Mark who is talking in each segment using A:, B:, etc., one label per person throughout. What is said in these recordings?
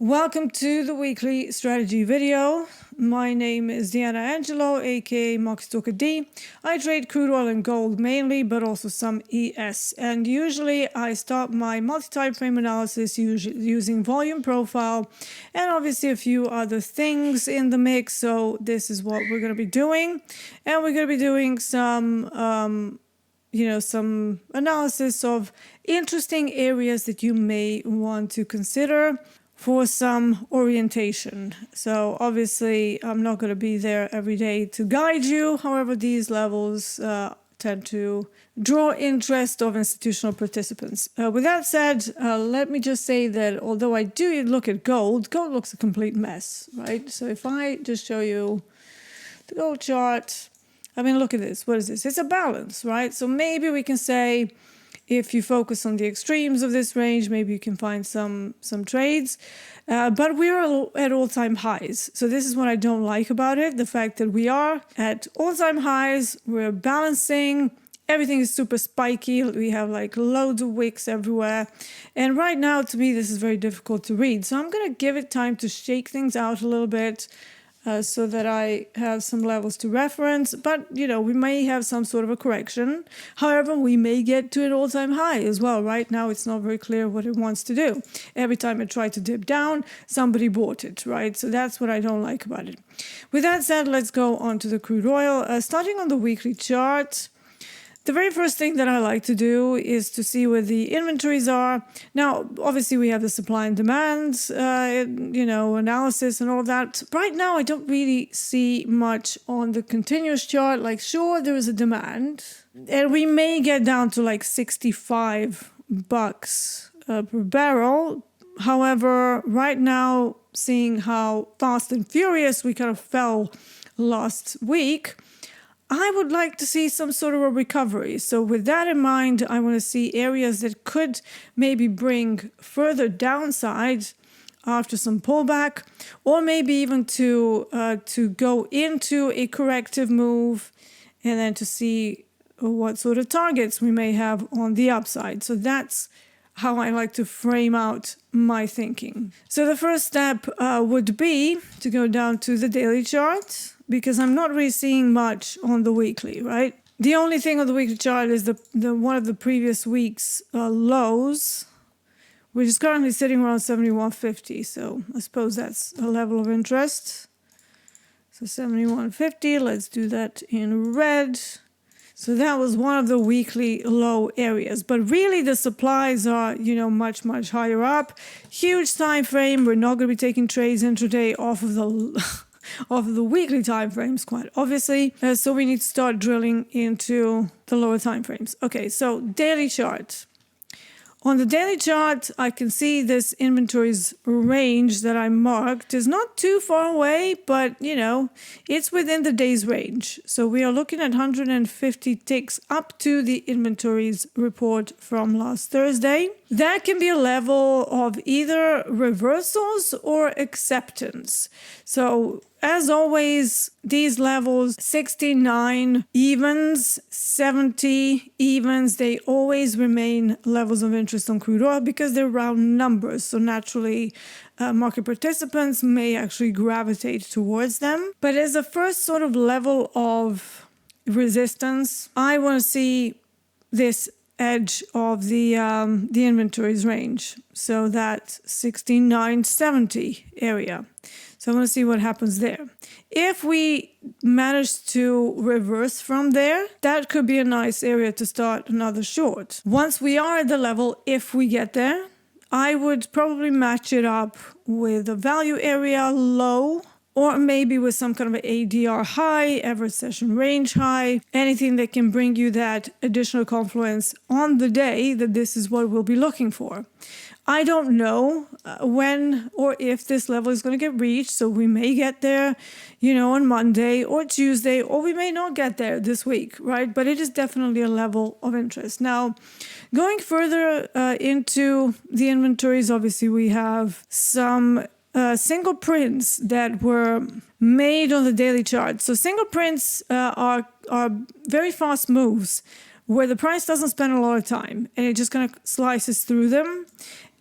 A: Welcome to the weekly strategy video. My name is Deanna Angelo, aka Market D. I trade crude oil and gold mainly, but also some ES. And usually I start my multi-time frame analysis using volume profile and obviously a few other things in the mix. So this is what we're going to be doing. And we're going to be doing some some analysis of interesting areas that you may want to consider for some orientation. So obviously I'm not going to be there every day to guide you. However, these levels tend to draw interest of institutional participants. With that said, let me just say that although I do look at gold looks a complete mess, right? So if I just show you the gold chart, I mean, look at this. What is this? It's a balance, right? So maybe we can say, if you focus on the extremes of this range, maybe you can find some trades. But we're at all-time highs. So this is what I don't like about it. The fact that we are at all-time highs, we're balancing, everything is super spiky. We have like loads of wicks everywhere. And right now, to me, this is very difficult to read. So I'm going to give it time to shake things out a little bit. So that I have some levels to reference, but we may have some sort of a correction. However, we may get to an all-time high as well. Right now, it's not very clear what it wants to do. Every time I try to dip down, somebody bought it, right? So that's what I don't like about it. With that said, let's go on to the crude oil. Starting on the weekly chart, the very first thing that I like to do is to see where the inventories are. Now, obviously, we have the supply and demand, analysis and all of that. Right now, I don't really see much on the continuous chart. Like, sure, there is a demand, and we may get down to like $65 per barrel. However, right now, seeing how fast and furious we kind of fell last week, I would like to see some sort of a recovery. So with that in mind, I want to see areas that could maybe bring further downside after some pullback, or maybe even to go into a corrective move and then to see what sort of targets we may have on the upside. So that's how I like to frame out my thinking. So the first step would be to go down to the daily chart, because I'm not really seeing much on the weekly, right? The only thing on the weekly chart is the one of the previous week's lows, which is currently sitting around 71.50. So I suppose that's a level of interest. So 71.50, let's do that in red. So that was one of the weekly low areas. But really the supplies are, much, much higher up. Huge time frame. We're not going to be taking trades intraday off of the weekly time frames, quite obviously. So we need to start drilling into the lower time frames. Okay, so daily chart. On the daily chart, I can see this inventory's range that I marked is not too far away, but, it's within the day's range. So we are looking at 150 ticks up to the inventory's report from last Thursday. That can be a level of either reversals or acceptance. So as always, these levels, 69 evens, 70 evens, they always remain levels of interest on crude oil because they're round numbers. So naturally, market participants may actually gravitate towards them. But as a first sort of level of resistance, I want to see this edge of the inventories range. So that 69.70 area. So I want to see what happens there. If we manage to reverse from there, that could be a nice area to start another short. Once we are at the level, if we get there, I would probably match it up with a value area low, or maybe with some kind of an ADR high, average session range high, anything that can bring you that additional confluence on the day that this is what we'll be looking for. I don't know when or if this level is going to get reached, so we may get there, on Monday or Tuesday, or we may not get there this week, right? But it is definitely a level of interest. Now, going further into the inventories, obviously we have some single prints that were made on the daily chart. So single prints are very fast moves. where the price doesn't spend a lot of time and it just kind of slices through them.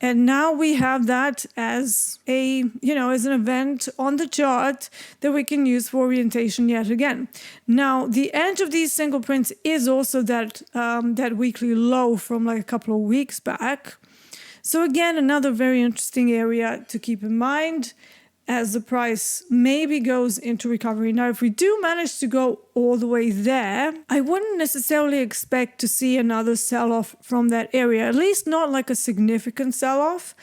A: And now we have that as as an event on the chart that we can use for orientation yet again. Now, the edge of these single prints is also that weekly low from like a couple of weeks back. So again, another very interesting area to keep in mind as the price maybe goes into recovery. Now, if we do manage to go all the way there, I wouldn't necessarily expect to see another sell-off from that area, at least not like a significant sell-off.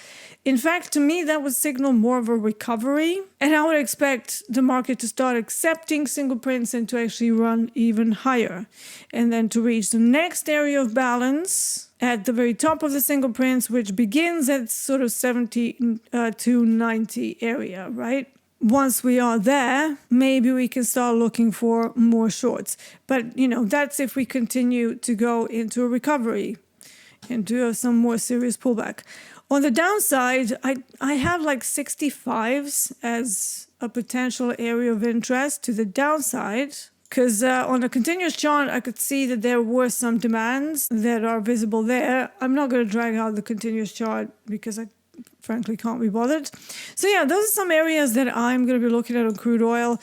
A: In fact, to me, that would signal more of a recovery. And I would expect the market to start accepting single prints and to actually run even higher. And then to reach the next area of balance at the very top of the single prints, which begins at sort of 70 to 90 area, right? Once we are there, maybe we can start looking for more shorts. But, that's if we continue to go into a recovery and do some more serious pullback. On the downside, I have like 65s as a potential area of interest to the downside. Because on a continuous chart, I could see that there were some demands that are visible there. I'm not going to drag out the continuous chart because I frankly can't be bothered. So yeah, those are some areas that I'm going to be looking at on crude oil.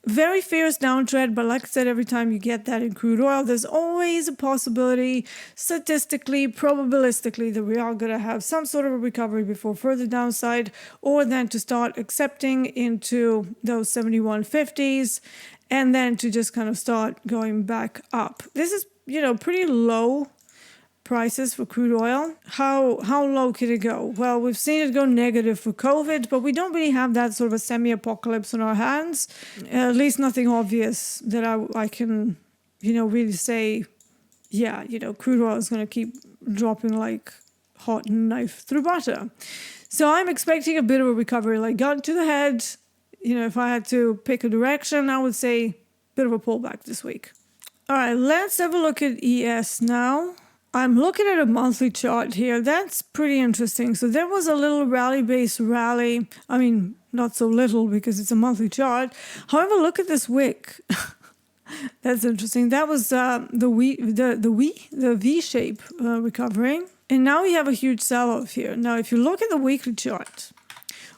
A: Very fierce downtrend, but like I said, every time you get that in crude oil, there's always a possibility, statistically, probabilistically, that we are going to have some sort of a recovery before further downside, or then to start accepting into those 7150s, and then to just kind of start going back up. This is, pretty low prices for crude oil. How low can it go? Well, we've seen it go negative for COVID, but we don't really have that sort of a semi-apocalypse on our hands. At least nothing obvious that I can, really say, crude oil is going to keep dropping like hot knife through butter. So I'm expecting a bit of a recovery, like gun to the head. If I had to pick a direction, I would say a bit of a pullback this week. All right, let's have a look at ES now. I'm looking at a monthly chart here. That's pretty interesting. So there was a little rally-based rally. I mean, not so little because it's a monthly chart. However, look at this wick. That's interesting. That was the V-shape recovery. And now we have a huge sell-off here. Now, if you look at the weekly chart,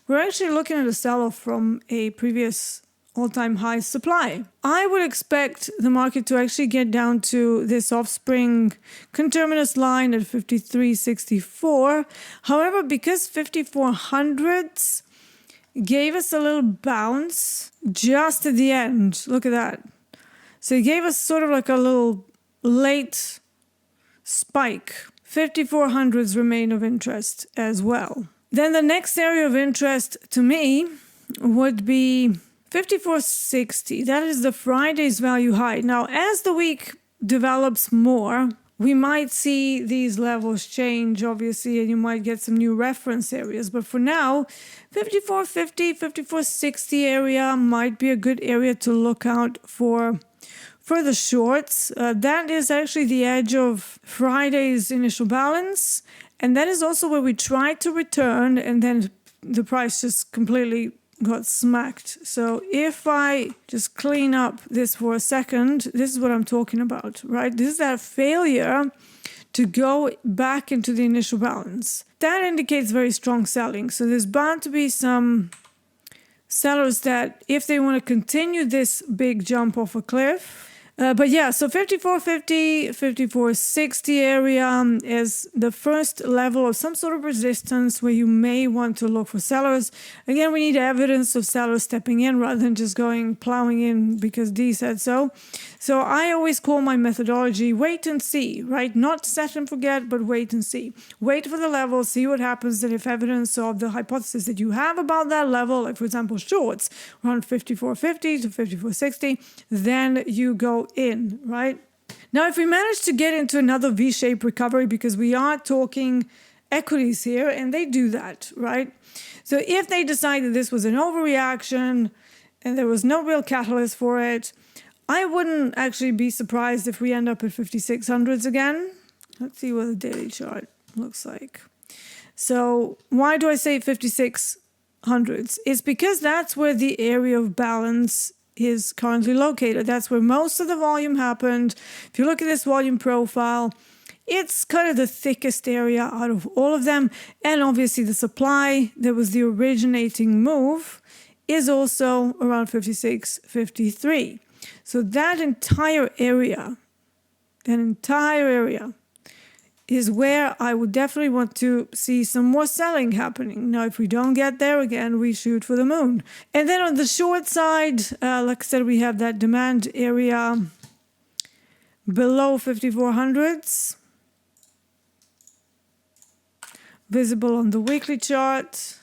A: we're actually looking at a sell-off from a previous all-time high supply. I would expect the market to actually get down to this offspring conterminous line at 53.64. However, because 5400s gave us a little bounce just at the end, look at that. So it gave us sort of like a little late spike. 5400s remain of interest as well. Then the next area of interest to me would be 54.60, that is the Friday's value high. Now, as the week develops more, we might see these levels change, obviously, and you might get some new reference areas. But for now, 54.50, 54.60 area might be a good area to look out for the shorts. That is actually the edge of Friday's initial balance. And that is also where we tried to return, and then the price just completely got smacked. So if I just clean up this for a second, this is what I'm talking about, right? This is that failure to go back into the initial balance. That indicates very strong selling. So there's bound to be some sellers that, if they want to continue this big jump off a cliff, but yeah, so 54.50, 54.60 area is the first level of some sort of resistance where you may want to look for sellers. Again, we need evidence of sellers stepping in rather than just plowing in because D said so. So I always call my methodology wait and see, right? Not set and forget, but wait and see. Wait for the level, see what happens, and if evidence of the hypothesis that you have about that level, like for example shorts around 54.50 to 54.60, then you go in, right? Now, if we manage to get into another V-shaped recovery, because we are talking equities here, and they do that, right? So if they decide that this was an overreaction and there was no real catalyst for it, I wouldn't actually be surprised if we end up at 5600s again. Let's see what the daily chart looks like. So why do I say 5600s? It's because that's where the area of balance is currently located. That's where most of the volume happened. If you look at this volume profile, it's kind of the thickest area out of all of them. And obviously the supply that was the originating move is also around 56, 53. So that entire area is where I would definitely want to see some more selling happening. Now, if we don't get there, again, we shoot for the moon. And then on the short side, like I said, we have that demand area below 5400s, visible on the weekly chart.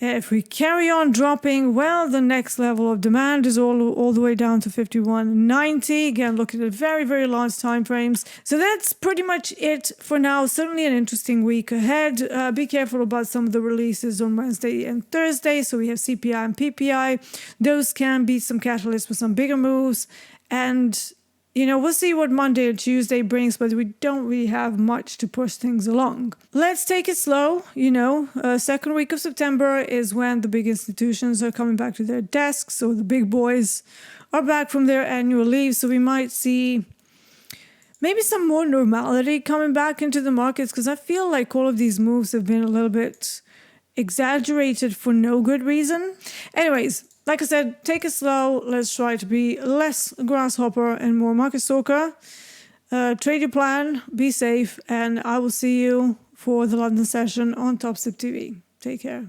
A: If we carry on dropping, well, the next level of demand is all the way down to 51.90. Again, looking at very, very large time frames. So that's pretty much it for now. Certainly an interesting week ahead. Be careful about some of the releases on Wednesday and Thursday. So we have CPI and PPI. Those can be some catalysts for some bigger moves. And you know, we'll see what Monday or Tuesday brings, but we don't really have much to push things along. Let's take it slow. You know, second week of September is when the big institutions are coming back to their desks, so the big boys are back from their annual leave. So we might see maybe some more normality coming back into the markets, because I feel like all of these moves have been a little bit exaggerated for no good reason. Anyways, like I said, take it slow. Let's try to be less grasshopper and more market stalker. Trade your plan, be safe, and I will see you for the London session on Top Sept TV. Take care.